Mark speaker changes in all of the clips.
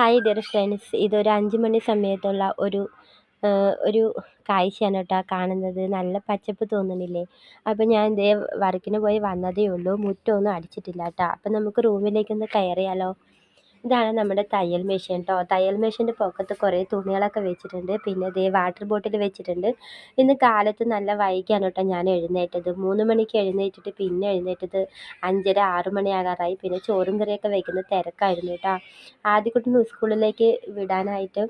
Speaker 1: Hi dear friends, ഇതൊരു 5 മണി സമയത്തുള്ള ഒരു കാഴ്ചയാണ് കേട്ടോ കാണുന്നത്. നല്ല പച്ചപ്പ് തോന്നുന്നില്ലേ? അപ്പം ഞാൻ ദേ വർക്കിന് പോയി വന്നതേ ഉള്ളൂ. മുറ്റമൊന്നും അടിച്ചിട്ടില്ല കേട്ടോ. അപ്പം നമുക്ക് റൂമിലേക്കൊന്ന് കയറിയാലോ? ഇതാണ് നമ്മുടെ തയ്യൽ മെഷീൻ കേട്ടോ. തയ്യൽ മെഷീൻ്റെ പൊക്കത്ത് കുറേ തുണികളൊക്കെ വെച്ചിട്ടുണ്ട്. പിന്നെ ദേ വാട്ടർ ബോട്ടിൽ വെച്ചിട്ടുണ്ട്. ഇന്ന് കാലത്ത് നല്ല വൈകിയാണ് കേട്ടോ ഞാൻ എഴുന്നേറ്റത്. 3 മണിക്ക് എഴുന്നേറ്റിട്ട് പിന്നെ എഴുന്നേറ്റത് 5:30 6 മണിയാകാറായി. പിന്നെ ചോറും കറിയൊക്കെ വെക്കുന്ന തിരക്കായിരുന്നു കേട്ടോ. ആദ്യക്കുട്ടനെ സ്കൂളിലേക്ക് വിടാനായിട്ട്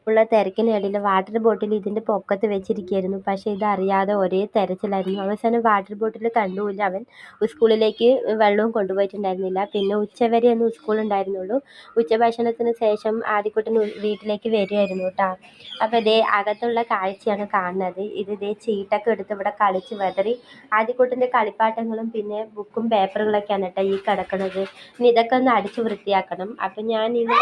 Speaker 1: ഉള്ള തിരക്കിനിടയിൽ വാട്ടർ ബോട്ടിൽ ഇതിൻ്റെ പൊക്കത്ത് വെച്ചിരിക്കുകയായിരുന്നു. പക്ഷേ ഇതറിയാതെ ഒരേ തെരച്ചിലായിരുന്നു. അവസാനം വാട്ടർ ബോട്ടിൽ കണ്ടുമില്ല. അവൻ സ്കൂളിലേക്ക് വെള്ളവും കൊണ്ടുപോയിട്ടുണ്ടായിരുന്നില്ല. പിന്നെ ഉച്ചവരെ ഒന്നും സ്കൂളുണ്ടായിരുന്നുള്ളൂ. ഉച്ചഭക്ഷണത്തിന് ശേഷം ആദ്യക്കുട്ടൻ വീട്ടിലേക്ക് വരികയായിരുന്നു കേട്ടോ. അപ്പോൾ ഇതേ അകത്തുള്ള കാഴ്ചയാണ് കാണുന്നത്. ഇതേ ചീട്ടൊക്കെ എടുത്ത് ഇവിടെ കളിച്ച് വെതറി. ആദ്യക്കുട്ടൻ്റെ കളിപ്പാട്ടങ്ങളും പിന്നെ ബുക്കും പേപ്പറുകളൊക്കെയാണ് കേട്ടോ ഈ കിടക്കുന്നത്. ഇനി ഇതൊക്കെ ഒന്ന് അടിച്ച് വൃത്തിയാക്കണം. അപ്പം ഞാൻ ഇന്ന്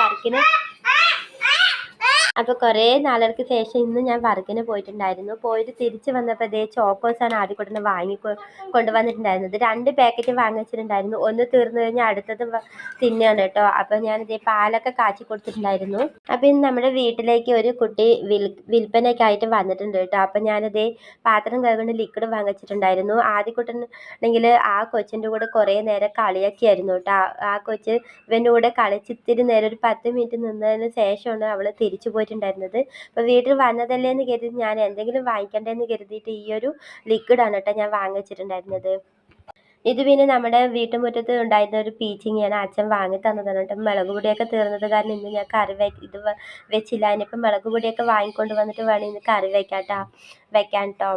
Speaker 1: അപ്പോൾ കുറേ നാളുകൾക്ക് ശേഷം ഇന്ന് ഞാൻ വർക്കിന് പോയിട്ടുണ്ടായിരുന്നു. പോയിട്ട് തിരിച്ച് വന്നപ്പോൾ ഇതേ ചോക്കോസാണ് ആദ്യക്കുട്ടനെ കൊണ്ടുവന്നിട്ടുണ്ടായിരുന്നത്. 2 പാക്കറ്റ് വാങ്ങിച്ചിട്ടുണ്ടായിരുന്നു. ഒന്ന് തീർന്നു കഴിഞ്ഞാൽ അടുത്തത് തിന്നുകയാണ് കേട്ടോ. അപ്പോൾ ഞാനിതേ പാലൊക്കെ കാച്ചി കൊടുത്തിട്ടുണ്ടായിരുന്നു. അപ്പോൾ ഇന്ന് നമ്മുടെ വീട്ടിലേക്ക് ഒരു കുട്ടി വിൽപ്പനയ്ക്കായിട്ട് വന്നിട്ടുണ്ട് കേട്ടോ. അപ്പോൾ ഞാനിതേ പാത്രം കഴുകുന്ന ലിക്വിഡ് വാങ്ങിച്ചിട്ടുണ്ടായിരുന്നു. ആദ്യക്കുട്ടനാണെങ്കിൽ ആ കൊച്ചിൻ്റെ കൂടെ കുറേ നേരം കളിയൊക്കെയായിരുന്നു കേട്ടോ. ആ കൊച്ച് ഇവൻ്റെ കൂടെ കളിച്ച് ഇത്തിരി നേരം ഒരു 10 മിനിറ്റ് നിന്നതിന് ശേഷമാണ് അവൾ തിരിച്ചു പോയിട്ടുണ്ടായിരുന്നത്. അപ്പോൾ വീട്ടിൽ വന്നതല്ലേ എന്ന് കരുതി ഞാൻ എന്തെങ്കിലും വാങ്ങിക്കണ്ടേന്ന് കരുതിയിട്ട് ഈ ഒരു ലിക്വിഡാണ് കേട്ടോ ഞാൻ വാങ്ങിച്ചിട്ടുണ്ടായിരുന്നത്. ഇത് പിന്നെ നമ്മുടെ വീട്ടുമുറ്റത്ത് ഉണ്ടായിരുന്ന ഒരു പീച്ചിങ്ങയാണ്. അച്ഛൻ വാങ്ങി തന്നതാണ് കേട്ടോ. മുളക് പൊടിയൊക്കെ തീർന്നത് കാരണം ഇന്ന് ഞാൻ കറി വെച്ചില്ല. ഇനിയിപ്പം മുളക് പൊടിയൊക്കെ വാങ്ങിക്കൊണ്ട് വന്നിട്ട് വേണം ഇന്ന് കറി വെക്കാൻ കേട്ടോ.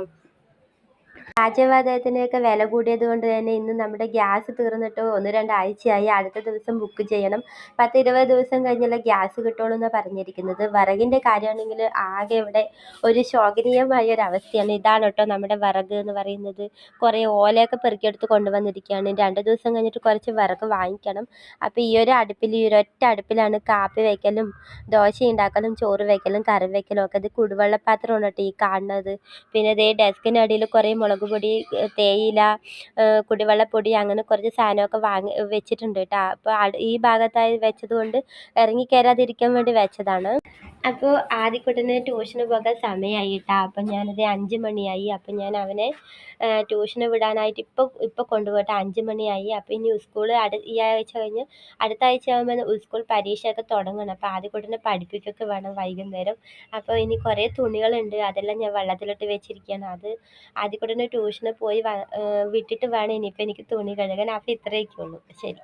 Speaker 1: പാചകവാതകത്തിൻ്റെയൊക്കെ വില കൂടിയത് കൊണ്ട് തന്നെ ഇന്ന് നമ്മുടെ ഗ്യാസ് തീർന്നിട്ട് 1-2 ആഴ്ചയായി. അടുത്ത ദിവസം ബുക്ക് ചെയ്യണം. 10-20 ദിവസം കഴിഞ്ഞല്ലേ ഗ്യാസ് കിട്ടുള്ളൂ എന്നാണ് പറഞ്ഞിരിക്കുന്നത്. വിറകിൻ്റെ കാര്യമാണെങ്കിൽ ആകെ ഇവിടെ ഒരു ശോചനീയമായ ഒരു അവസ്ഥയാണ്. ഇതാണ് കേട്ടോ നമ്മുടെ വിറക് എന്ന് പറയുന്നത്. കുറേ ഓലയൊക്കെ പെറുക്കിയെടുത്ത് കൊണ്ടുവന്നിരിക്കുകയാണ്. 2 ദിവസം കഴിഞ്ഞിട്ട് കുറച്ച് വിറക് വാങ്ങിക്കണം. അപ്പോൾ ഈ ഒരൊറ്റ അടുപ്പിലാണ് കാപ്പി വയ്ക്കലും ദോശ ഉണ്ടാക്കലും ചോറ് വയ്ക്കലും കറി വയ്ക്കലും ഒക്കെ. ഇത് കുടിവെള്ളപ്പാത്രമാണ് കേട്ടോ ഈ കാണുന്നത്. പിന്നെ ഇതേ ഡെസ്കിനടിയിൽ കുറേ മുളക് പൊടി, തേയില, കുടിവെള്ളപ്പൊടി അങ്ങനെ കുറച്ച് സാധനമൊക്കെ വെച്ചിട്ടുണ്ട് കേട്ടോ. അപ്പോൾ ഈ ഭാഗത്തായി വെച്ചത് കൊണ്ട് ഇറങ്ങിക്കയറാതിരിക്കാൻ വേണ്ടി വെച്ചതാണ്. അപ്പോൾ ആദ്യക്കുട്ടന് ട്യൂഷന് പോകാൻ സമയമായി കേട്ടോ. അപ്പം ഞാനത് 5 മണിയായി. അപ്പം ഞാൻ അവനെ ട്യൂഷന് വിടാനായിട്ട് ഇപ്പോൾ കൊണ്ടുപോയിട്ട് 5 മണിയായി. അപ്പോൾ ഇനി സ്കൂൾ ഈ ആഴ്ച കഴിഞ്ഞ് അടുത്ത ആഴ്ച ആകുമ്പോൾ സ്കൂൾ പരീക്ഷയൊക്കെ തുടങ്ങണം. അപ്പോൾ ആദ്യക്കുട്ടനെ പഠിപ്പിക്കുകയൊക്കെ വേണം വൈകുന്നേരം. അപ്പോൾ ഇനി കുറേ തുണികളുണ്ട്. അതെല്ലാം ഞാൻ വെള്ളത്തിലിട്ട് വെച്ചിരിക്കുകയാണ്. അത് ആദ്യക്കുട്ടനെ ട്യൂഷന് പോയി വിട്ടിട്ട് വേണം ഇനിയിപ്പോൾ എനിക്ക് തുണി കഴുകാൻ. അപ്പോൾ ഇത്രയൊക്കെ ഉള്ളൂ. ശരി.